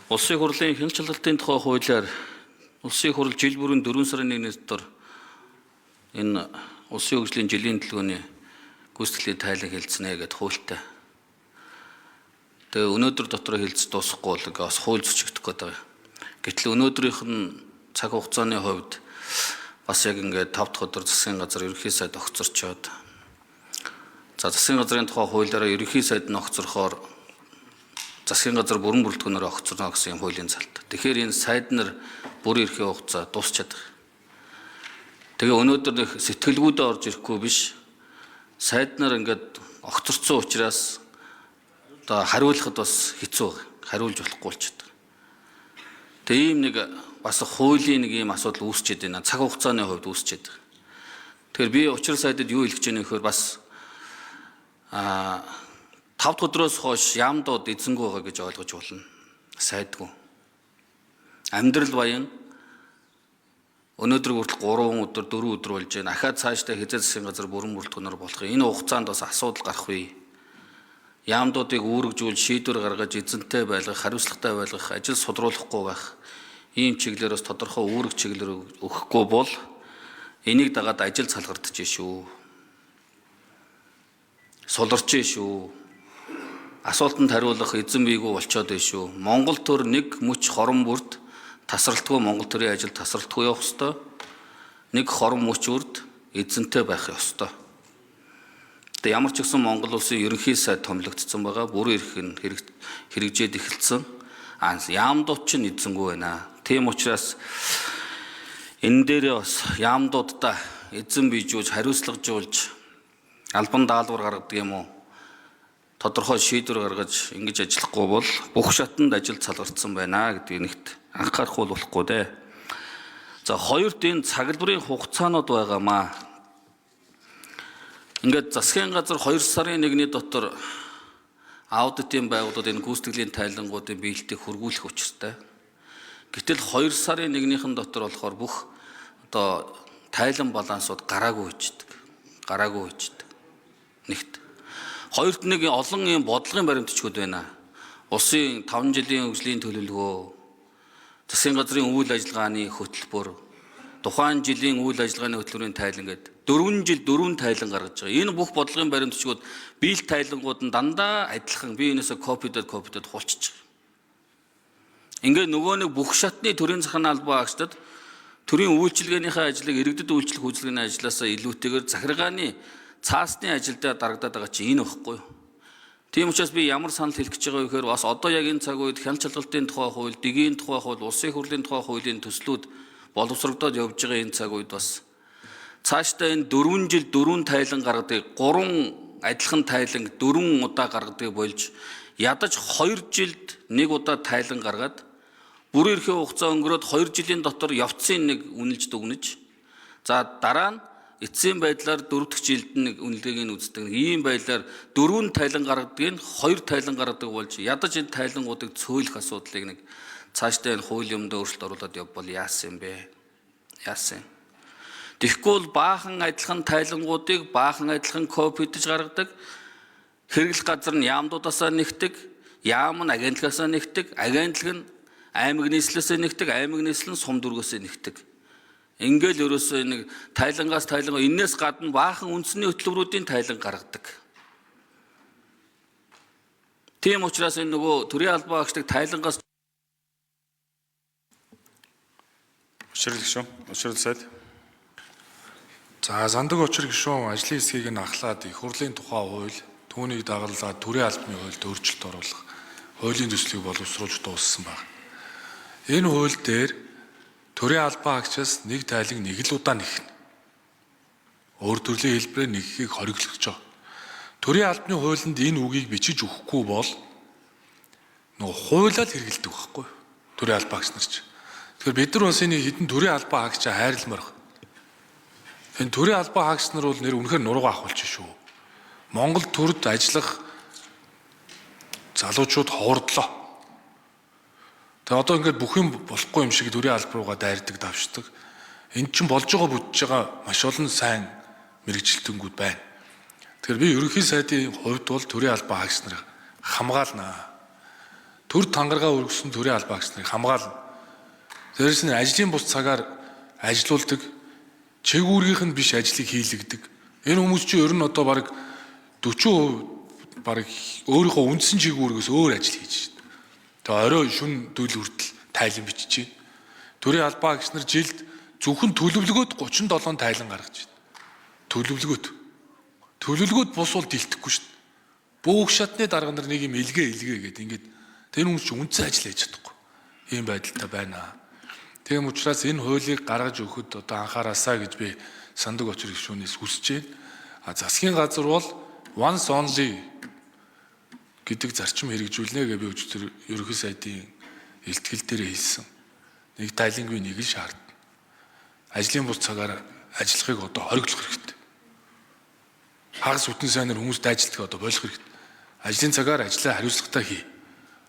Улсын хурлын хяналт шалгалтын тухай хуулиар улсын хурл жил бүрийн 4 сарын 1-ээс дотор энэ улсын хөгжлийн жилийн төлөвлөгөөний гүйцэтгэлийн тайлан хэлцэнэ гэдэг хуультай. Тэгээ өнөөдөр дотор хэлц дуусахгүй бол бас хууль зөрчигдөх гээд байгаа. Гэтэл өнөөдрийнх нь цаг хугацааны хувьд бас яг ингээд 5 дахь өдөр засгийн газар ерөнхий сайд огцорчоод засгийн газрын тухай хуулиараа ерөнхий сайд нь огцорхоор засгийн газар бүрэн бүрэлдэхүүнээр огцорно гэсэн юм хуулийн залт. Тэгэхээр энэ сайд нар бүрийн эрхийн хугацаа дуусчаад байгаа. Тэгээ өнөөдөр сэтгэлгүүдээ орж ирэхгүй биш. Сайд нар ингээд огцорцсон учраас одоо хариулахад бас хэцүү байгаа. Хариулж болохгүй болчиход байгаа. Тэгээ ийм нэг бас хуулийн нэг ийм асуудал үүсчихэд байна. Цаг хугацааны хувьд үүсчихэд байгаа. Тэгэхээр би учир сайдад юу хэлэх гэж байна гэхээр бас 5 дахь өдрөөс хойш яамдууд эзэнгүй байгаа гэж ойлгож болно. Сайдгүй. Амьдрал баян өнөөдөр хүртэл 3 өдөр 4 өдөр болж байна. Ахаад цаашдаа хязгаар засгийн газар бүрэн бүрэлдэхүүнээр болох юм. Энэ хугацаанд бас асуудал гарах үе. Яамдуудыг үүргэжүүл шийдвэр гаргаж эзэнтэй байлгах, хариуцлагатай байлгах, ажил судруулахгүй байх. Ийм чиглэлээр бас тодорхой үүрэг чиглэлээр өгөхгүй бол энийг дагаад ажил салгардаж шүү. Суларч шүү. Асуултанд хариулах эзэн бийгүй болчоод байна шүү. Монгол төр нэг мөч хорон бүрд тасралтгүй Монгол төрийн ажил тасралтгүй явах ёстой. Нэг хорон мөч бүрд эзэнтэй байх ёстой. Тэгээ ямар ч гэсэн Монгол улсын ерөнхий сайд томилогдсон байгаа. Бүрэн эрх нь хэрэгжээд эхэлсэн. Яамдууд ч эзэнгүй байна. Тийм учраас энэ дээр бас яамдуудаа эзэн бийжүүлж хариуцлагажуулж албан даалгавар гаргадаг юм уу? Тодорхой шийдвэр гаргаж ингэж ажиллахгүй бол бүх шатанд ажил салгардсан байна гэдгийг нэгт анхаарах болохгүй дээ. За хоёрт энэ цаглбарын хугацаанууд байгаамаа. Ингээд засгийн газар 2 сарын 1-ний дотор аудитын байгууллагууд энэ гүйцэтгэлийн тайлангуудын биелэлтийг хургуулах учиртай. Гэтэл 2 сарын 1-ийн дотор болохоор бүх одоо тайлан балансууд гараагүй хийдэг. Нэгт. Хоёрт нэг олон юм бодлогын баримтчгүүд байна. Улсын 5 жилийн хөгжлийн төлөвлөгөө, засгийн газрын үйл ажиллагааны хөтөлбөр, тухайн жилийн үйл ажиллагааны хөтөлбөрийн тайлан гэдэг 4 жил 4 тайлан гаргаж байгаа. Энэ бүх бодлогын баримтчгүүд биелэлт тайлангууд нь дандаа адилхан бие биенээсээ копидод хулчиж байгаа. Ингээд нөгөө нэг бүх шатны төрийн захиргааны албан хаагчдад төрийн үйлчилгээнийхээ ажлыг иргэдэд үйлчлэх үйлчилгээний ажлаасаа илүүтэйгээр захиргааны цаасны ажилдаа дарагдаад байгаа чи энэ багхгүй юу? Тийм учраас би ямар санал хэлэх гэж байгаа вэ гэхээр бас одоо яг энэ цаг үед хяналт шалгалтын тухай хууль, дэгийн тухай хууль, улсын хурлын тухай хуулийн төслүүд боловсрогдоод явж байгаа энэ цаг үед бас цаашдаа энэ 4 жил 4 тайлан гаргадаг, 3 адилхан тайлан 4 удаа гаргадаг болж ядаж 2 жилд 1 удаа тайлан гаргаад бүрэн эрхийн хугацаа өнгөрөөд 2 жилийн дотор явцын нэг үнэлж дүгнэж за дараа нь эцсийн байдлаар 4 дахь жилд нэг үнэлгээг нь үздэг. Ийм байдлаар 4 тайлан гаргадаг нь 2 тайлан гаргадаг болж ядаж энэ тайлангуудыг цөөлөх асуудлыг нэг цаашдаа энэ хууль юмд өөрчлөлт оруулаад явбал яасан юм бэ? Яасан. Тэгэхгүй бол баахан адилхан тайлангуудыг баахан адилхан копидж гаргадаг. Хэрэглэх газар нь яамдуудаасаа нэгдэг, яам нь агентлагаасаа нэгдэг, агентлаг нь аймаг нийслэлээсээ нэгдэг, аймаг нийслэл нь сум дүүргөөсөө нэгдэг. Ингээл ерөөсөө нэг тайлангаас тайлангаа энээс гадна баахан үндэсний хөтөлбөрүүдийн тайлан гаргадаг. Тийм учраас энэ нөгөө төрийн албан хаагчдыг тайлангаас Учрал сайд. За зандаг учир гишүүн ажлын хэсгийг нь ахлаад их хурлын тухай хууль, түүнийг дагалаад төрийн албаны хуульд өөрчлөлт оруулах хуулийн төслийг боловсруулж дууссан байна. Энэ хууль дээр төрийн албан хаагчаас нэг тайлан нэг л удаа нэхнэ. Өөр төрлийн хэлбэрээр нэххийг хориглож байгаа. Төрийн албаны хуулинд энэ үгийг бичиж өгөхгүй бол нөгөө хуулиар хэрэгэлдэг байхгүй төрийн албан хаагч нар ч. Тэгэхээр бид нар бас энэ хэдэн төрийн албан хаагчаа хайрламар байна. Энэ төрийн албан хаагч нар бол нэр үнэхээр нуруу ахуулж шүү. Монгол төрд ажиллах залуучууд ховордлоо. Тэгээ одоо ингээд бүх юм болохгүй юм шиг төрийн албан руугаа дайрдаг, давшдаг. Энд чинь болж байгаа бүтэж байгаа маш олон сайн мэрэгчлэлтэнгүүд байна. Тэгэхээр би ерөнхий сайдын хувьд бол төрийн албан хаагч нарыг хамгаална. төр тангараа өргөсөн төрийн албаа агч нарыг хамгаална. Дээрээс нь ажлын бус цагаар ажилуулдаг, чиг үүргийнх нь биш ажлыг хийлэгдэг. Энэ хүмүүс чинь ер нь одоо бараг 40% бараг өөрийнхөө үндсэн чиг үүргээс өөр ажил хийж байна. Тэгээ орой шүн дүүл хүртэл тайлан бичиж байна. Төрийн албаа агч нар жилд зөвхөн төлөвлөгөөд 37 тайлан гаргаж байна. Төлөвлөгөөд бус бол дэлтэхгүй шүү дээ. Бөөх шатны дарга нар нэг юм илгээ гэдэг ингээд тэр хүмүүс чинь үндсэн ажил хийж чадахгүй. Ийм байдалтай байна. Тийм учраас энэ хуулийг гаргаж өгөхөд одоо анхаараасаа гэж би сандаг очир гишүүнээс хүсэж байна. Засгийн газар бол once only гэдэг зарчим хэрэгжүүлнэ гэж би өчигдөр ерөнхий сайдын илтгэл дээр хэлсэн. Нэг тайлангүй нэг л шаардна. Ажлын бус цагаар ажиллахыг одоо хориглох хэрэгтэй. Хагас бүтэн сайнаар хүмүүст ажилтдаг одоо болох хэрэгтэй. Ажлын цагаар ажлаа хариуцлагатай хий.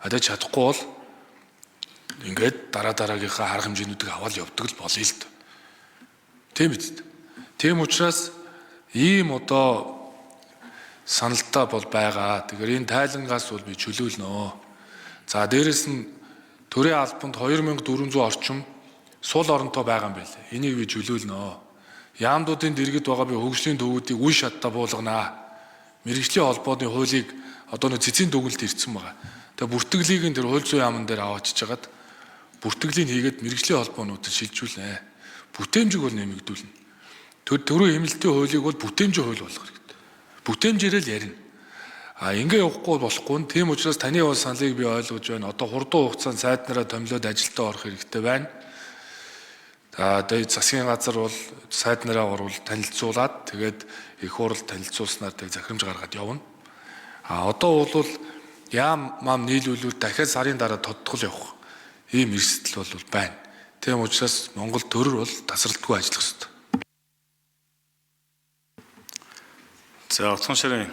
Адаж чадахгүй бол ингээд дараагийнхаа арга хэмжээнүүдийг аваад явдаг л болъё л доо. Тийм биз дээ. Тийм учраас ийм одоо саналтай бол байгаа. Тэгэхээр энэ тайлангаас бол би чөлөөлнө. За дээрэс нь төрийн албанд 2400 орчим сул оронтой байгаа юм байна. Энийг би чөлөөлнө. Яамдуудын дэргэд байгаа би хөгжлийн төвүүдийг үе шатта буулгана. Мэргэжлийн холбооны хуулийг одоо нэг цэцгийн дүгнэлт ирсэн байгаа. Тэгээ бүртгэлийг нь тэр хууль зүйн яамн дээр аваачиж хагаад бүртгэлийг хийгээд мэргэжлийн холбоонуудад шилжүүлнэ. Бүтээмжийг бол нэмэгдүүлнэ. Төрийн хэмнэлтийн хуулийг бол бүтээмжийн хууль болгох хэрэгтэй. Бүтээмжээрээ л ярина. Ингээ явахгүй болохгүй нь тийм учраас таны бол саналыг би ойлгож байна. Одоо хурдан хугацаанд сайд нараа томилоод ажилдаа орох хэрэгтэй байна. Тэгээд засгийн газар бол сайд нараа орвол танилцуулаад тэгээд их хурал танилцуулснаар тэг захирамж гаргаад явна. Одоо бол яам нийлүүлүүл дахиад сарын дараа тодтгол явах ийм эрсдэл бол байна. Тийм учраас Монгол төрөр бол тасралтгүй ажиллах хэрэгтэй. За, утсан ширээ